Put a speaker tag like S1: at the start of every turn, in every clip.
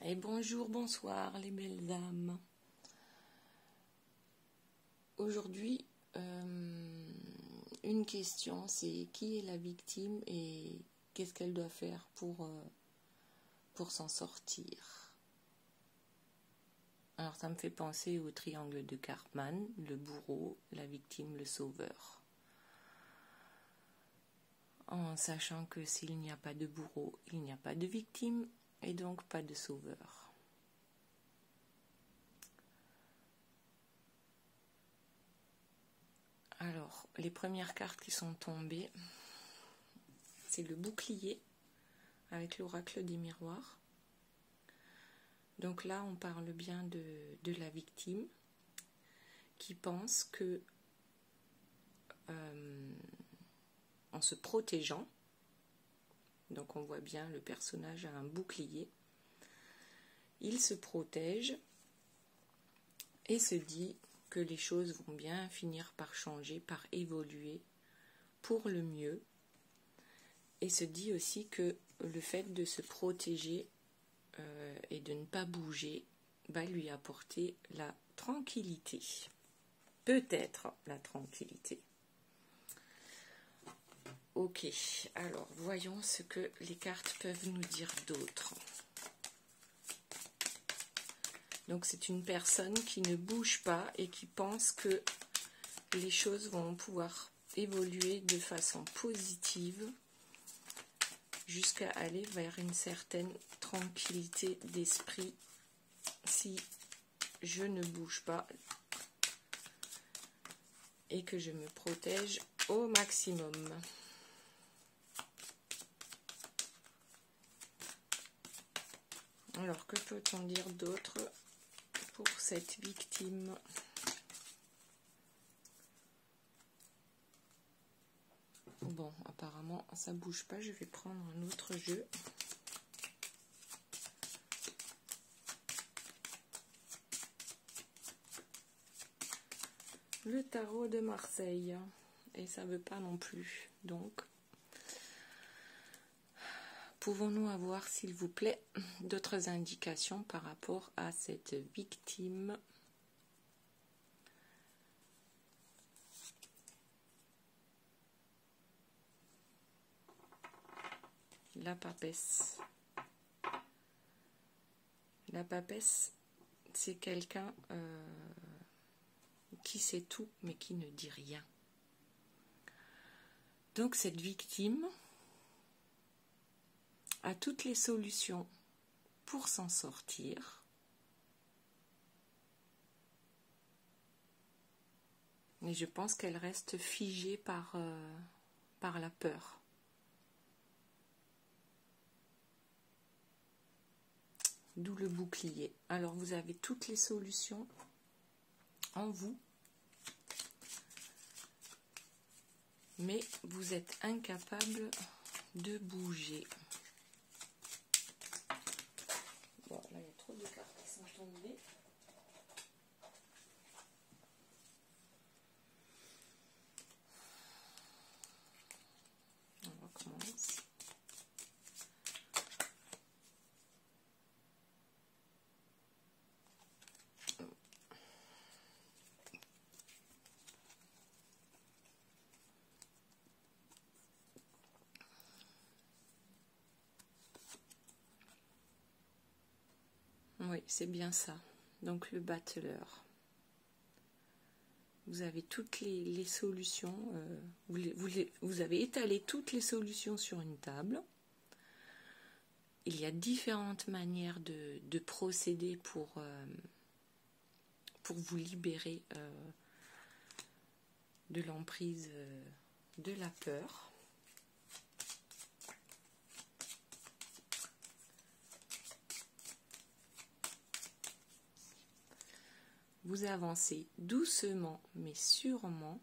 S1: Et bonjour, bonsoir les belles âmes. Aujourd'hui, une question, c'est qui est la victime et qu'est-ce qu'elle doit faire pour s'en sortir. Alors ça me fait penser au triangle de Karpman, le bourreau, la victime, le sauveur. En sachant que s'il n'y a pas de bourreau, il n'y a pas de victime et donc pas de sauveur. Alors, les premières cartes qui sont tombées, c'est le bouclier avec l'oracle des miroirs. Donc là, on parle bien de la victime qui pense que en se protégeant, donc on voit bien le personnage a un bouclier, il se protège et se dit que les choses vont bien finir par changer, par évoluer pour le mieux, et se dit aussi que le fait de se protéger et de ne pas bouger va lui apporter la tranquillité. Peut-être la tranquillité. Ok, alors voyons ce que les cartes peuvent nous dire d'autre. Donc c'est une personne qui ne bouge pas et qui pense que les choses vont pouvoir évoluer de façon positive jusqu'à aller vers une certaine tranquillité d'esprit si je ne bouge pas et que je me protège au maximum. Alors que peut-on dire d'autre pour cette victime ? Bon, apparemment ça bouge pas, je vais prendre un autre jeu. Le tarot de Marseille, et ça veut pas non plus. Donc, pouvons-nous avoir, s'il vous plaît, d'autres indications par rapport à cette victime ? La papesse. La papesse, c'est quelqu'un qui sait tout mais qui ne dit rien. Donc cette victime a toutes les solutions pour s'en sortir. Mais je pense qu'elle reste figée par la peur. D'où le bouclier. Alors vous avez toutes les solutions en vous, mais vous êtes incapable de bouger. Bon, là il y a trop de cartes qui sont tombées. On recommence. Oui, c'est bien ça. Donc le battleur. Vous avez toutes les solutions. Vous avez étalé toutes les solutions sur une table. Il y a différentes manières de procéder pour vous libérer de l'emprise de la peur. Vous avancez doucement mais sûrement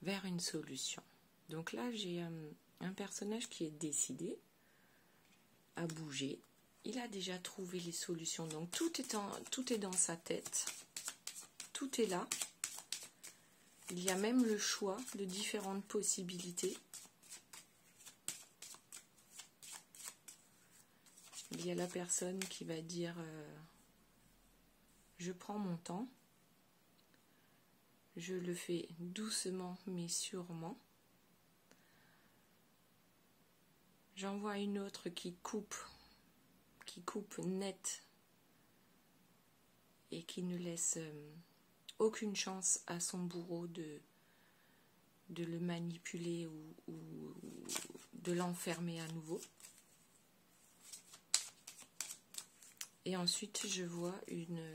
S1: vers une solution. Donc là, j'ai un personnage qui est décidé à bouger. Il a déjà trouvé les solutions. Donc tout est dans sa tête. Tout est là. Il y a même le choix de différentes possibilités. il y a la personne qui va dire je prends mon temps, je le fais doucement mais sûrement. J'en vois une autre qui coupe net et qui ne laisse aucune chance à son bourreau de le manipuler ou de l'enfermer à nouveau. Et ensuite, je vois une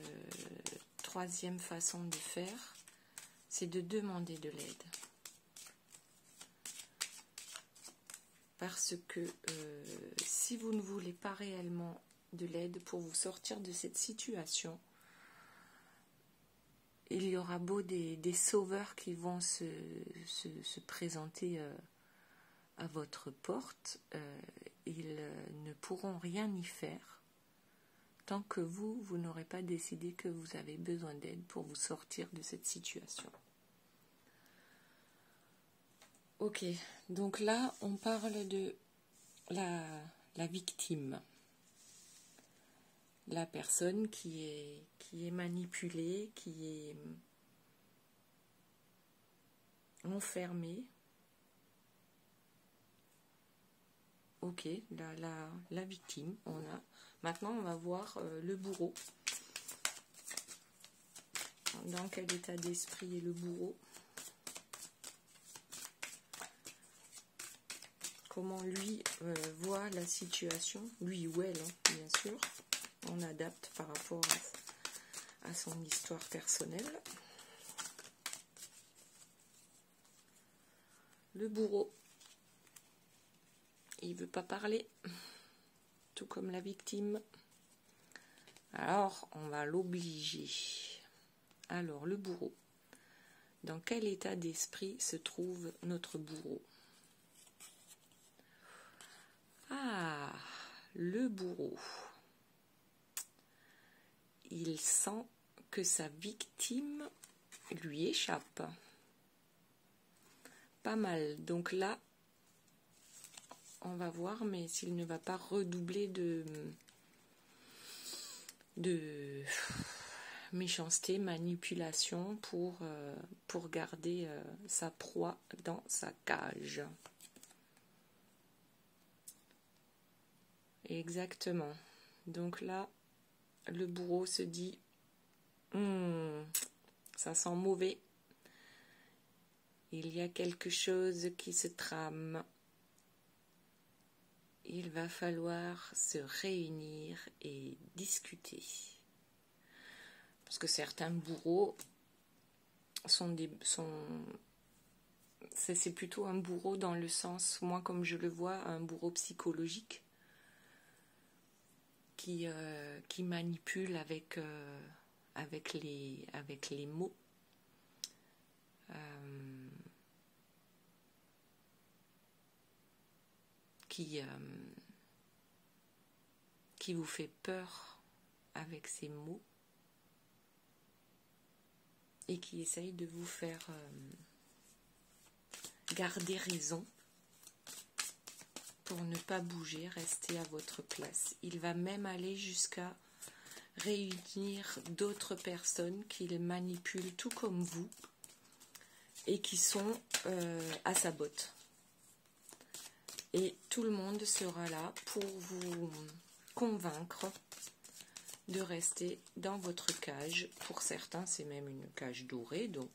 S1: troisième façon de faire, c'est de demander de l'aide. Parce que si vous ne voulez pas réellement de l'aide pour vous sortir de cette situation, il y aura beau des sauveurs qui vont se présenter à votre porte, ils ne pourront rien y faire tant que vous n'aurez pas décidé que vous avez besoin d'aide pour vous sortir de cette situation. Ok, donc là, on parle de la victime. La personne qui est manipulée, qui est enfermée. Ok, la victime, on a. Maintenant, on va voir le bourreau. Dans quel état d'esprit est le bourreau? Comment lui voit la situation, lui ou elle, hein, bien sûr. On adapte par rapport à son histoire personnelle. Le bourreau, il veut pas parler, tout comme la victime. Alors, on va l'obliger. Alors, le bourreau. Dans quel état d'esprit se trouve notre bourreau? Ah, le bourreau. Il sent que sa victime lui échappe. Pas mal. Donc là, on va voir, mais s'il ne va pas redoubler de méchanceté, manipulation pour garder sa proie dans sa cage. Exactement. Donc là, le bourreau se dit ça sent mauvais. Il y a quelque chose qui se trame. Il va falloir se réunir et discuter. Parce que certains bourreaux c'est plutôt un bourreau dans le sens, moi comme je le vois, un bourreau psychologique qui manipule avec les mots. Qui vous fait peur avec ces mots et qui essaye de vous faire garder raison pour ne pas bouger, rester à votre place. Il va même aller jusqu'à réunir d'autres personnes qu'il manipule tout comme vous et qui sont à sa botte. Et tout le monde sera là pour vous convaincre de rester dans votre cage. Pour certains, c'est même une cage dorée, donc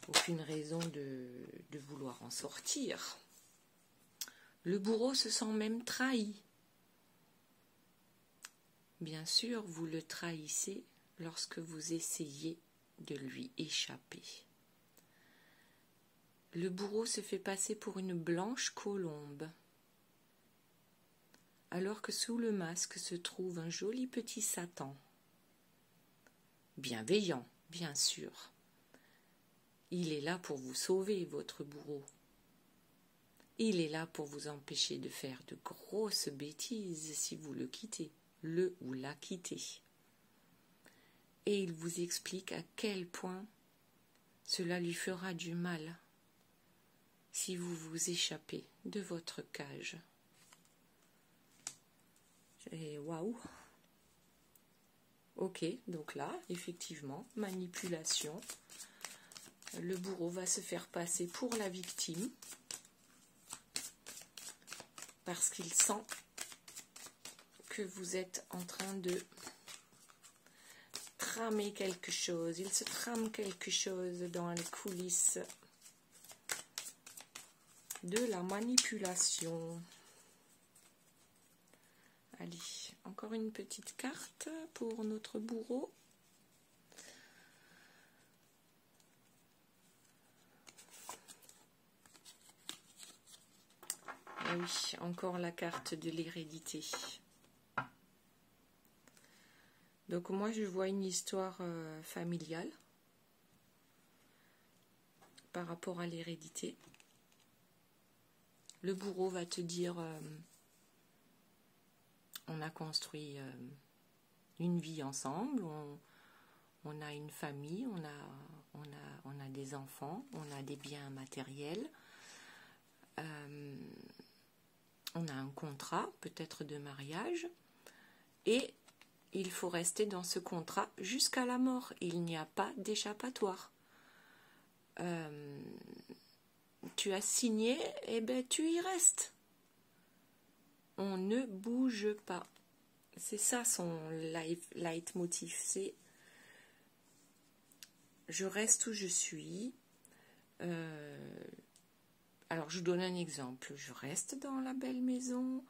S1: aucune raison de vouloir en sortir. Le bourreau se sent même trahi. Bien sûr, vous le trahissez lorsque vous essayez de lui échapper. Le bourreau se fait passer pour une blanche colombe, alors que sous le masque se trouve un joli petit Satan. Bienveillant, bien sûr. Il est là pour vous sauver, votre bourreau. Il est là pour vous empêcher de faire de grosses bêtises si vous le quittez, le ou la quittez. Et il vous explique à quel point cela lui fera du mal si vous vous échappez de votre cage. Et waouh. Ok, donc là, effectivement, manipulation. Le bourreau va se faire passer pour la victime parce qu'il sent que vous êtes en train de tramer quelque chose. Il se trame quelque chose dans les coulisses de la manipulation. Allez, encore une petite carte pour notre bourreau. Et oui, encore la carte de l'hérédité. Donc moi je vois une histoire familiale par rapport à l'hérédité. Le bourreau va te dire on a construit une vie ensemble, on a une famille, on a des enfants, on a des biens matériels, on a un contrat peut-être de mariage et il faut rester dans ce contrat jusqu'à la mort. Il n'y a pas d'échappatoire. Tu as signé, et ben tu y restes. On ne bouge pas. C'est ça son leitmotiv. C'est je reste où je suis. Alors je vous donne un exemple. Je reste dans la belle maison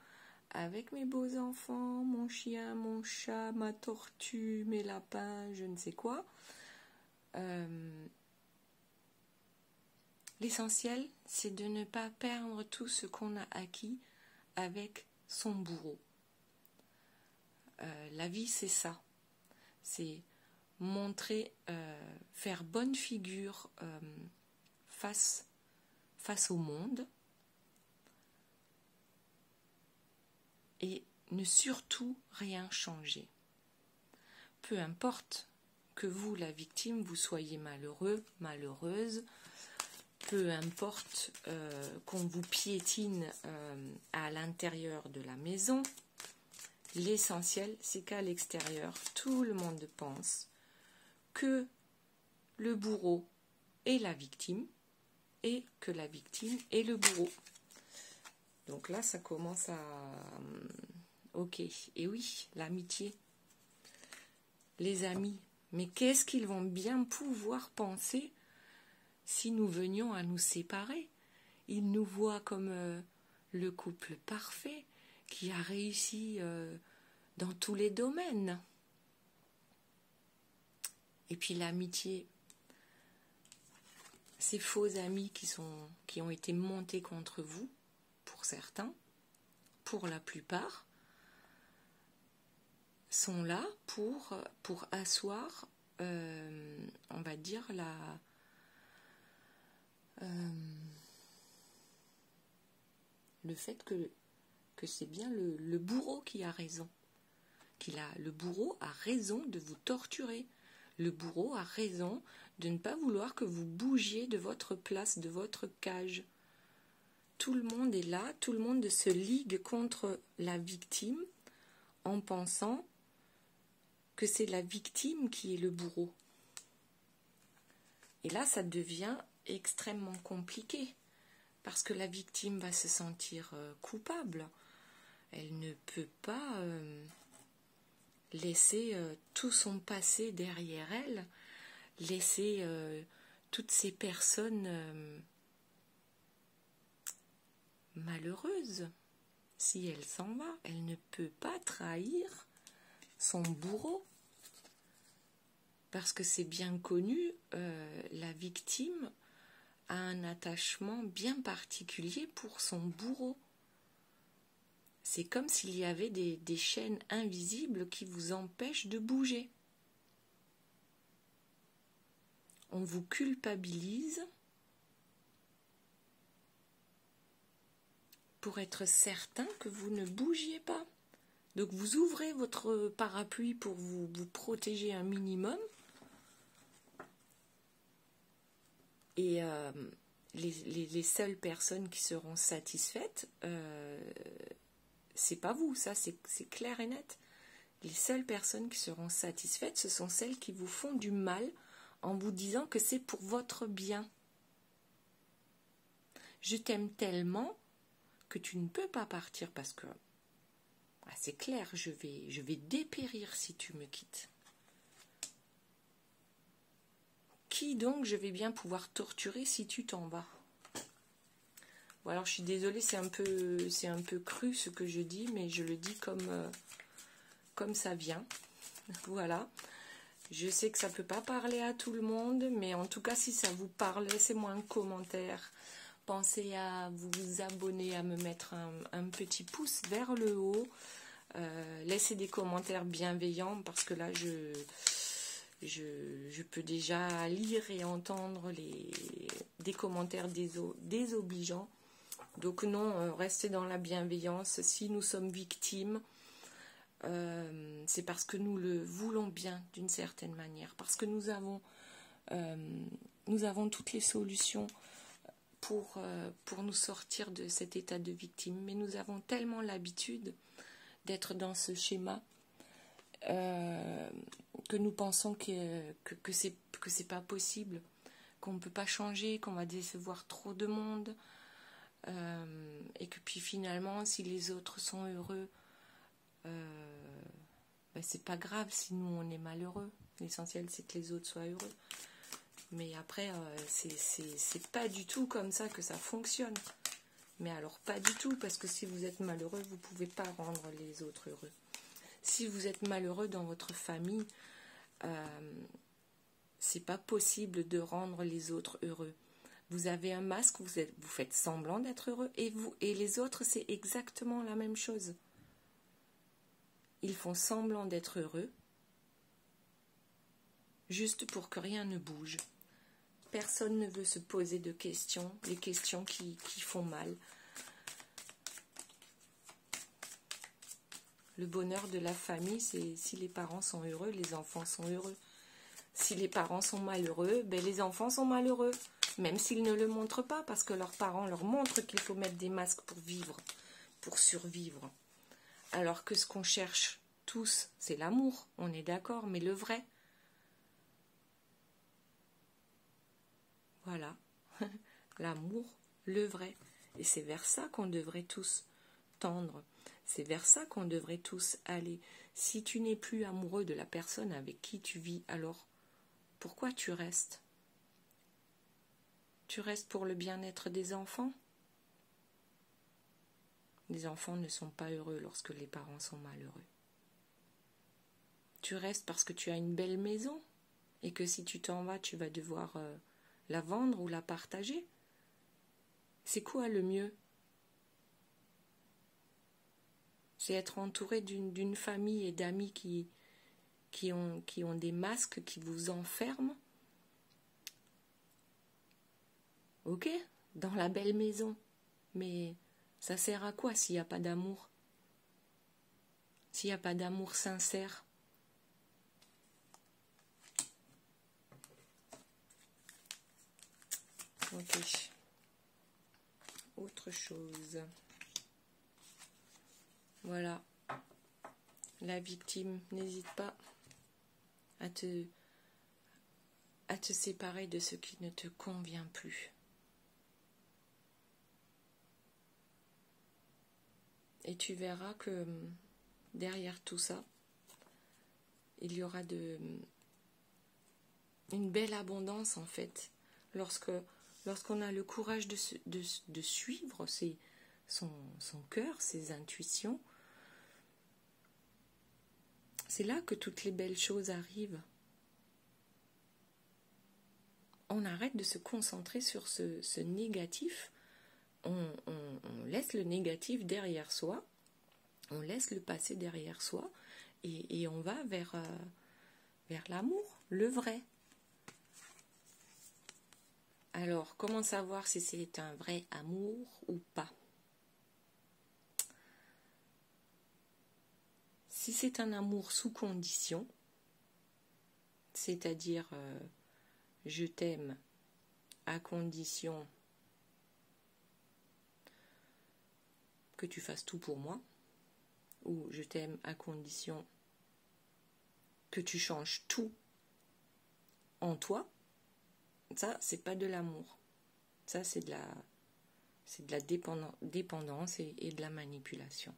S1: avec mes beaux enfants, mon chien, mon chat, ma tortue, mes lapins, je ne sais quoi. L'essentiel, c'est de ne pas perdre tout ce qu'on a acquis avec son bourreau. La vie, c'est ça. C'est montrer, faire bonne figure face au monde et ne surtout rien changer. Peu importe que vous, la victime, vous soyez malheureux, malheureuse, peu importe qu'on vous piétine à l'intérieur de la maison, l'essentiel, c'est qu'à l'extérieur, tout le monde pense que le bourreau est la victime et que la victime est le bourreau. Donc là, ça commence à... Ok, et oui, l'amitié, les amis, mais qu'est-ce qu'ils vont bien pouvoir penser si nous venions à nous séparer? Ils nous voient comme le couple parfait qui a réussi dans tous les domaines. Et puis l'amitié, ces faux amis qui ont été montés contre vous, pour certains, pour la plupart, sont là pour asseoir, on va dire, le fait que c'est bien le bourreau qui a raison. Le bourreau a raison de vous torturer. Le bourreau a raison de ne pas vouloir que vous bougiez de votre place, de votre cage. Tout le monde est là, tout le monde se ligue contre la victime en pensant que c'est la victime qui est le bourreau. Et là, ça devient extrêmement compliqué parce que la victime va se sentir coupable. Elle ne peut pas laisser tout son passé derrière elle, laisser toutes ces personnes malheureuses. Si elle s'en va, elle ne peut pas trahir son bourreau. Parce que c'est bien connu, la victime a un attachement bien particulier pour son bourreau. C'est comme s'il y avait des chaînes invisibles qui vous empêchent de bouger. On vous culpabilise pour être certain que vous ne bougiez pas. Donc vous ouvrez votre parapluie pour vous protéger un minimum. Et les seules personnes qui seront satisfaites, c'est pas vous, ça c'est clair et net. Les seules personnes qui seront satisfaites, ce sont celles qui vous font du mal en vous disant que c'est pour votre bien. Je t'aime tellement que tu ne peux pas partir parce que c'est clair, je vais dépérir si tu me quittes. Qui donc je vais bien pouvoir torturer si tu t'en vas? Bon, alors je suis désolée, c'est un peu cru ce que je dis, mais je le dis comme ça vient. Voilà. Je sais que ça ne peut pas parler à tout le monde, mais en tout cas, si ça vous parle, laissez-moi un commentaire. Pensez à vous abonner, à me mettre un petit pouce vers le haut. Laissez des commentaires bienveillants, parce que là, je peux déjà lire et entendre des commentaires désobligeants. Donc non, restez dans la bienveillance. Si nous sommes victimes, c'est parce que nous le voulons bien d'une certaine manière, parce que nous avons toutes les solutions pour nous sortir de cet état de victime, mais nous avons tellement l'habitude d'être dans ce schéma que nous pensons que c'est pas possible, qu'on ne peut pas changer, qu'on va décevoir trop de monde, et que puis finalement si les autres sont heureux, c'est pas grave si nous on est malheureux. L'essentiel c'est que les autres soient heureux. Mais après c'est pas du tout comme ça que ça fonctionne. Mais alors pas du tout, parce que si vous êtes malheureux, vous pouvez pas rendre les autres heureux. Si vous êtes malheureux dans votre famille, c'est pas possible de rendre les autres heureux. Vous avez un masque, vous faites semblant d'être heureux, et les autres c'est exactement la même chose. Ils font semblant d'être heureux, juste pour que rien ne bouge. Personne ne veut se poser de questions, les questions qui font mal. Le bonheur de la famille, c'est si les parents sont heureux, les enfants sont heureux. Si les parents sont malheureux, les enfants sont malheureux, même s'ils ne le montrent pas, parce que leurs parents leur montrent qu'il faut mettre des masques pour vivre, pour survivre. Alors que ce qu'on cherche tous, c'est l'amour, on est d'accord, mais le vrai. Voilà, l'amour, le vrai. Et c'est vers ça qu'on devrait tous tendre. C'est vers ça qu'on devrait tous aller. Si tu n'es plus amoureux de la personne avec qui tu vis, alors pourquoi tu restes? Tu restes pour le bien-être des enfants? Les enfants ne sont pas heureux lorsque les parents sont malheureux. Tu restes parce que tu as une belle maison et que si tu t'en vas, tu vas devoir la vendre ou la partager. C'est quoi le mieux? C'est être entouré d'une famille et d'amis qui ont des masques qui vous enferment. Ok, dans la belle maison, mais ça sert à quoi s'il n'y a pas d'amour? S'il n'y a pas d'amour sincère? Ok. Autre chose. Voilà. La victime, n'hésite pas à te séparer de ce qui ne te convient plus. Et tu verras que derrière tout ça, il y aura une belle abondance en fait. Lorsqu'on a le courage de suivre son cœur, ses intuitions, c'est là que toutes les belles choses arrivent. On arrête de se concentrer sur ce négatif. On laisse le négatif derrière soi, on laisse le passé derrière soi, et on va vers l'amour, le vrai. Alors, comment savoir si c'est un vrai amour ou pas? Si c'est un amour sous condition, c'est-à-dire je t'aime à condition que tu fasses tout pour moi, ou je t'aime à condition que tu changes tout en toi, ça, c'est pas de l'amour. Ça, c'est de la dépendance et de la manipulation.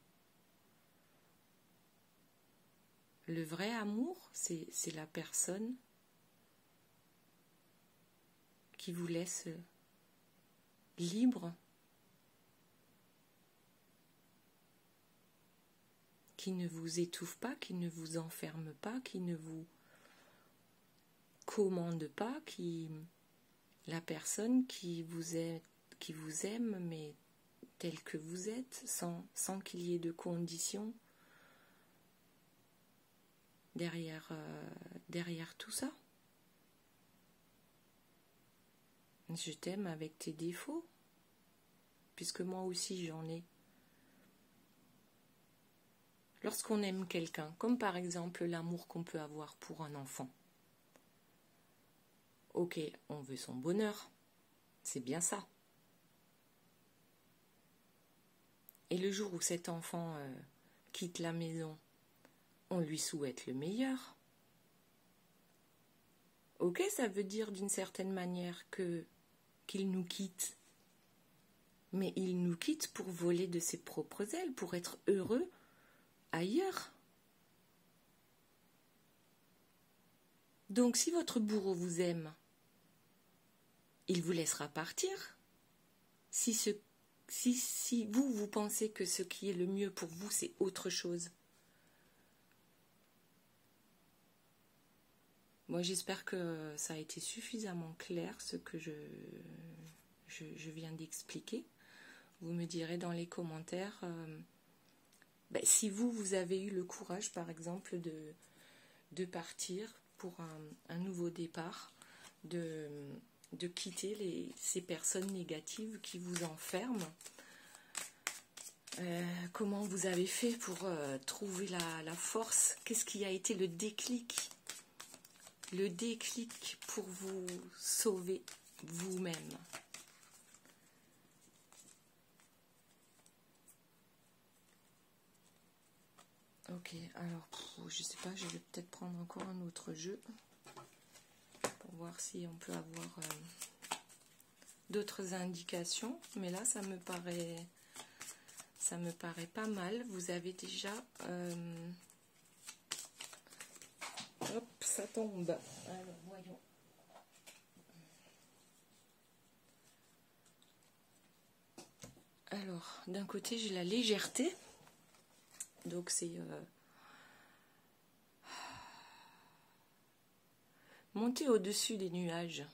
S1: Le vrai amour, c'est la personne qui vous laisse libre, qui ne vous étouffe pas, qui ne vous enferme pas, qui ne vous commande pas, la personne qui vous aime, mais tel que vous êtes, sans qu'il y ait de conditions derrière tout ça. Je t'aime avec tes défauts, puisque moi aussi j'en ai. Lorsqu'on aime quelqu'un, comme par exemple l'amour qu'on peut avoir pour un enfant, ok, on veut son bonheur, c'est bien ça. Et le jour où cet enfant quitte la maison, on lui souhaite le meilleur. Ok, ça veut dire d'une certaine manière qu'il nous quitte. Mais il nous quitte pour voler de ses propres ailes, pour être heureux ailleurs. Donc si votre bourreau vous aime, il vous laissera partir. Si vous pensez que ce qui est le mieux pour vous, c'est autre chose. Moi, j'espère que ça a été suffisamment clair, ce que je viens d'expliquer. Vous me direz dans les commentaires si vous avez eu le courage, par exemple, de partir pour un nouveau départ, de quitter ces personnes négatives qui vous enferment. Comment vous avez fait pour trouver la force? Qu'est-ce qui a été le déclic? Le déclic pour vous sauver vous-même. Ok, alors, je sais pas, je vais peut-être prendre encore un autre jeu pour voir si on peut avoir d'autres indications. Mais là, ça me paraît pas mal. Vous avez déjà... hop, ça tombe. Alors, voyons. Alors, d'un côté, j'ai la légèreté. Donc, c'est... monter au-dessus des nuages.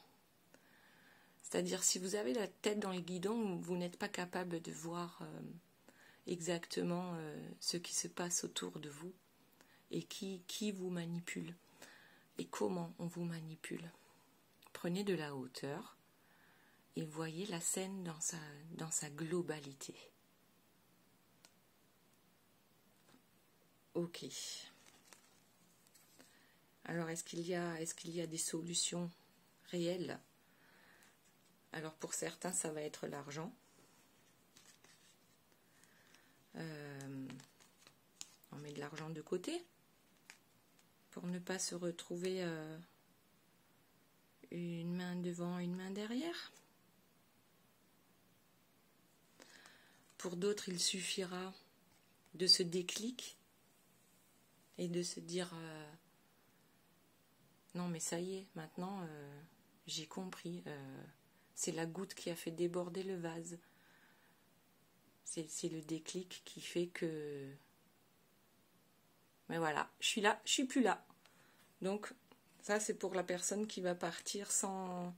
S1: C'est-à-dire, si vous avez la tête dans le guidon, vous n'êtes pas capable de voir exactement ce qui se passe autour de vous et qui vous manipule et comment on vous manipule. Prenez de la hauteur et voyez la scène dans sa globalité. Ok. Alors, est-ce qu'il y a des solutions réelles? Alors, pour certains, ça va être l'argent. On met de l'argent de côté pour ne pas se retrouver une main devant, une main derrière. Pour d'autres, il suffira de ce déclic et de se dire non mais ça y est, maintenant j'ai compris, c'est la goutte qui a fait déborder le vase. C'est le déclic qui fait que... Mais voilà, je suis là, je suis plus là. Donc, ça c'est pour la personne qui va partir sans...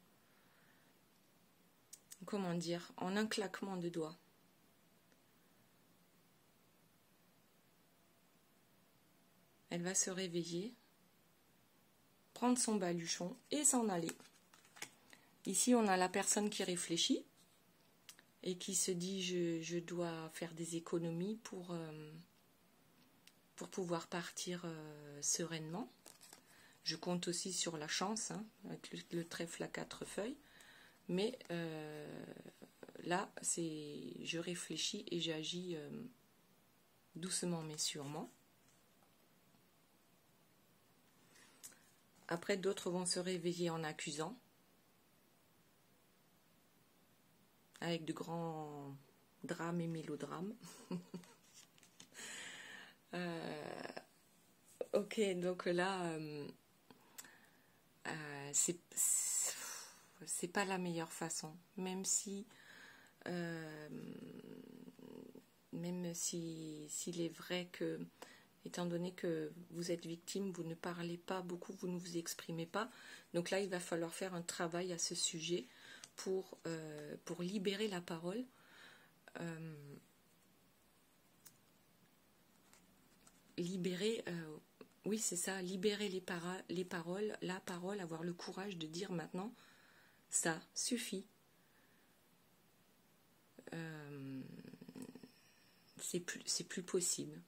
S1: Comment dire? En un claquement de doigts. Elle va se réveiller, prendre son baluchon et s'en aller. Ici, on a la personne qui réfléchit et qui se dit je dois faire des économies pour pouvoir partir sereinement. Je compte aussi sur la chance, hein, avec le trèfle à 4 feuilles. Mais là, je réfléchis et j'agis doucement mais sûrement. Après, d'autres vont se réveiller en accusant, avec de grands drames et mélodrames. Ok, donc là, c'est pas la meilleure façon, même s'il est vrai que, étant donné que vous êtes victime, vous ne parlez pas beaucoup, vous ne vous exprimez pas. Donc là, il va falloir faire un travail à ce sujet pour libérer la parole. Oui, c'est ça, libérer les paroles, la parole, avoir le courage de dire maintenant, ça suffit. C'est plus possible.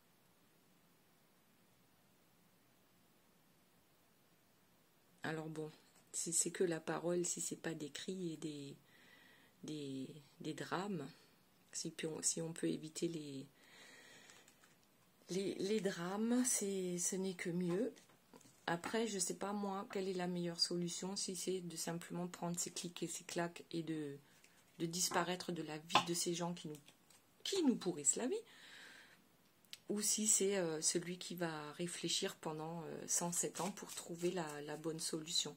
S1: Alors bon, si c'est que la parole, si c'est pas des cris et des drames, si on peut éviter les drames, ce n'est que mieux. Après, je sais pas moi, quelle est la meilleure solution, si c'est de simplement prendre ses clics et ses claques et de disparaître de la vie de ces gens qui nous pourrissent la vie, ou si c'est celui qui va réfléchir pendant 107 ans pour trouver la bonne solution.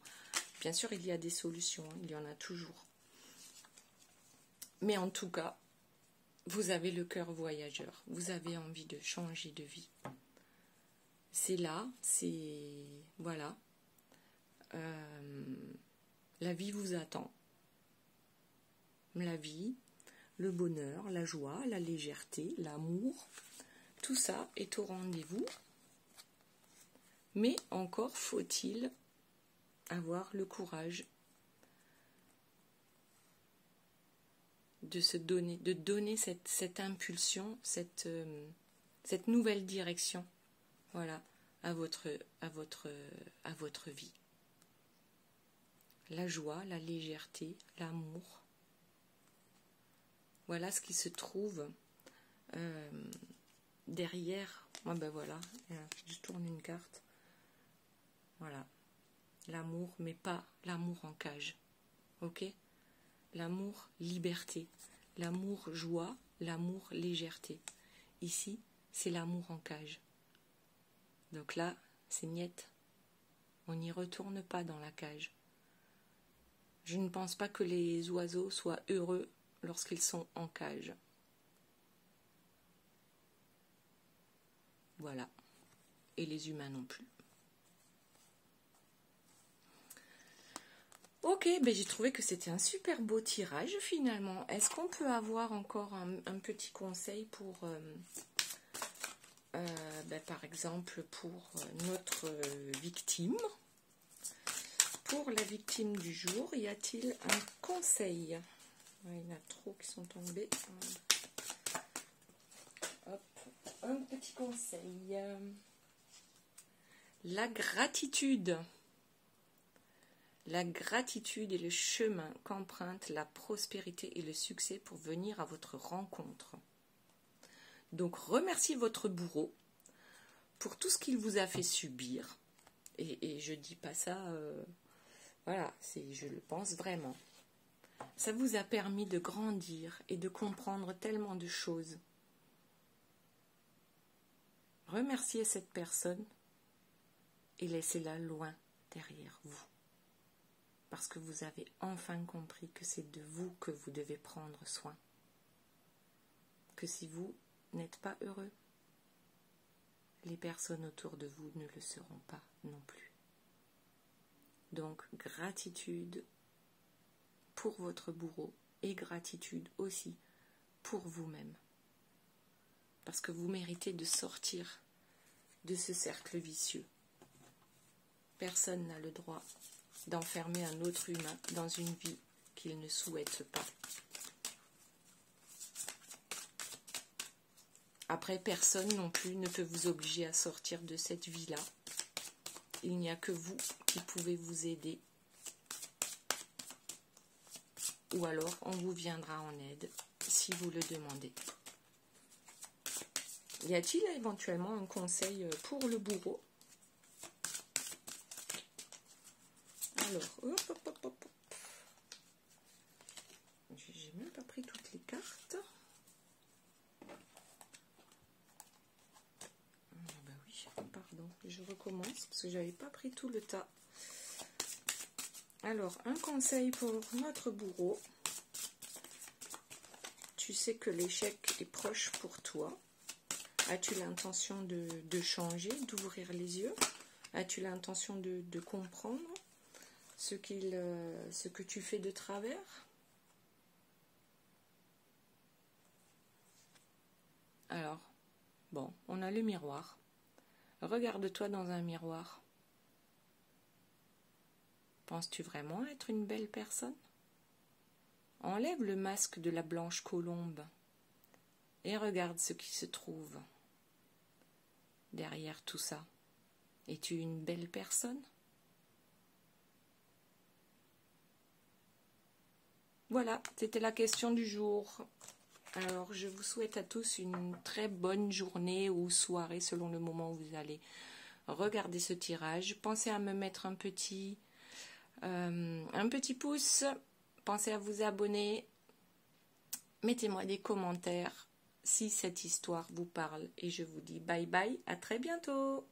S1: Bien sûr, il y a des solutions, il y en a toujours. Mais en tout cas, vous avez le cœur voyageur, vous avez envie de changer de vie. C'est là, voilà. La vie vous attend. La vie, le bonheur, la joie, la légèreté, l'amour, tout ça est au rendez-vous. Mais encore faut-il avoir le courage de donner cette impulsion, cette nouvelle direction, voilà, à votre vie. La joie, la légèreté, l'amour. Voilà ce qui se trouve derrière. Ah ben voilà, je tourne une carte. Voilà. L'amour, mais pas l'amour en cage. Ok ? L'amour liberté, l'amour joie, l'amour légèreté. Ici, c'est l'amour en cage. Donc là, c'est niette. On n'y retourne pas dans la cage. Je ne pense pas que les oiseaux soient heureux lorsqu'ils sont en cage. Voilà. Et les humains non plus. Ok, ben j'ai trouvé que c'était un super beau tirage finalement. Est-ce qu'on peut avoir encore un petit conseil pour, par exemple, pour notre victime? Pour la victime du jour, y a-t-il un conseil? Il y en a trop qui sont tombés. Hop, un petit conseil. La gratitude. La gratitude est le chemin qu'emprunte la prospérité et le succès pour venir à votre rencontre. Donc remerciez votre bourreau pour tout ce qu'il vous a fait subir. Et je dis pas ça, voilà, je le pense vraiment. Ça vous a permis de grandir et de comprendre tellement de choses. Remerciez cette personne et laissez-la loin derrière vous. Parce que vous avez enfin compris que c'est de vous que vous devez prendre soin. Que si vous n'êtes pas heureux, les personnes autour de vous ne le seront pas non plus. Donc, gratitude pour votre bourreau et gratitude aussi pour vous-même. Parce que vous méritez de sortir de ce cercle vicieux. Personne n'a le droit d'enfermer un autre humain dans une vie qu'il ne souhaite pas. Après, personne non plus ne peut vous obliger à sortir de cette vie-là. Il n'y a que vous qui pouvez vous aider. Ou alors, on vous viendra en aide si vous le demandez. Y a-t-il éventuellement un conseil pour le bourreau? Alors, hop, hop, hop, hop. J'ai même pas pris toutes les cartes. Ah bah oui, pardon, je recommence parce que j'avais pas pris tout le tas. Alors, un conseil pour notre bourreau. Tu sais que l'échec est proche pour toi. As-tu l'intention de changer, d'ouvrir les yeux? As-tu l'intention de comprendre ce que tu fais de travers? Alors, bon, on a le miroir. Regarde-toi dans un miroir. Penses-tu vraiment être une belle personne? Enlève le masque de la blanche colombe et regarde ce qui se trouve derrière tout ça. Es-tu une belle personne? Voilà, c'était la question du jour. Alors, je vous souhaite à tous une très bonne journée ou soirée selon le moment où vous allez regarder ce tirage. Pensez à me mettre un petit pouce. Pensez à vous abonner. Mettez-moi des commentaires si cette histoire vous parle. Et je vous dis bye bye, à très bientôt.